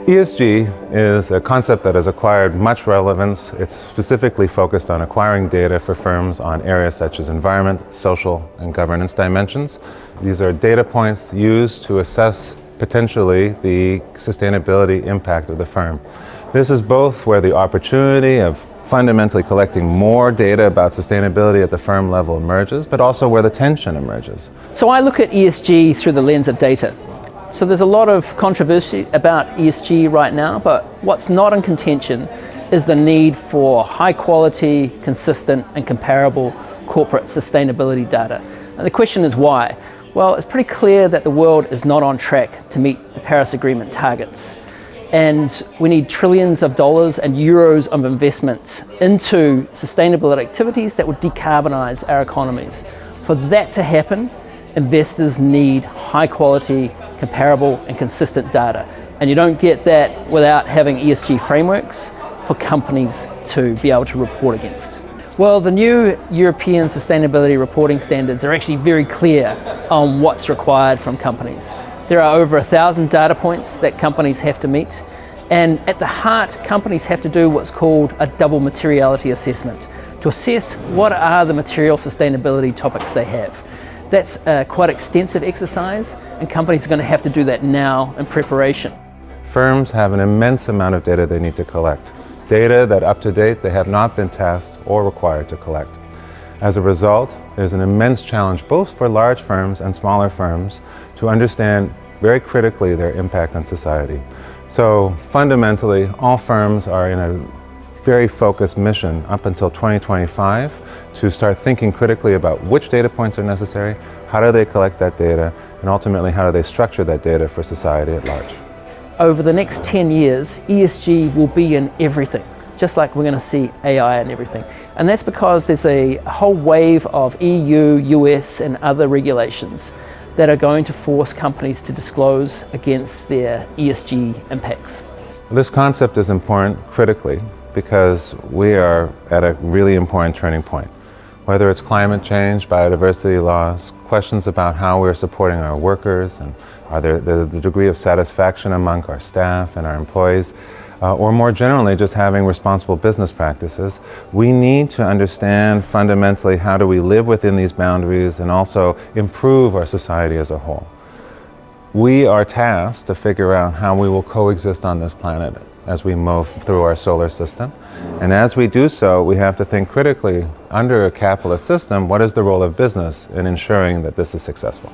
ESG is a concept that has acquired much relevance. It's specifically focused on acquiring data for firms on areas such as environment, social, and governance dimensions. These are data points used to assess potentially the sustainability impact of the firm. This is both where the opportunity of fundamentally collecting more data about sustainability at the firm level emerges, but also where the tension emerges. So I look at ESG through the lens of data. So there's a lot of controversy about ESG right now, but what's not in contention is the need for high quality, consistent and comparable corporate sustainability data. And the question is why? Well, it's pretty clear that the world is not on track to meet the Paris Agreement targets. And we need trillions of dollars and euros of investment into sustainable activities that would decarbonize our economies. For that to happen, investors need high quality, comparable and consistent data. And you don't get that without having ESG frameworks for companies to be able to report against. Well, the new European sustainability reporting standards are actually very clear on what's required from companies. There are over 1,000 data points that companies have to meet. And at the heart, companies have to do what's called a double materiality assessment to assess what are the material sustainability topics they have. That's a quite extensive exercise, and companies are going to have to do that now in preparation. Firms have an immense amount of data they need to collect. Data that up to date they have not been tasked or required to collect. As a result, there's an immense challenge both for large firms and smaller firms to understand very critically their impact on society. So fundamentally, all firms are in a very focused mission up until 2025 to start thinking critically about which data points are necessary, how do they collect that data, and ultimately how do they structure that data for society at large. Over the next 10 years, ESG will be in everything, just like we're going to see AI in everything. And that's because there's a whole wave of EU, US, and other regulations that are going to force companies to disclose against their ESG impacts. This concept is important critically because we are at a really important turning point. Whether it's climate change, biodiversity loss, questions about how we're supporting our workers and the degree of satisfaction among our staff and our employees, or more generally just having responsible business practices, we need to understand fundamentally how do we live within these boundaries and also improve our society as a whole. We are tasked to figure out how we will coexist on this planet as we move through our solar system. And as we do so, we have to think critically, under a capitalist system, what is the role of business in ensuring that this is successful?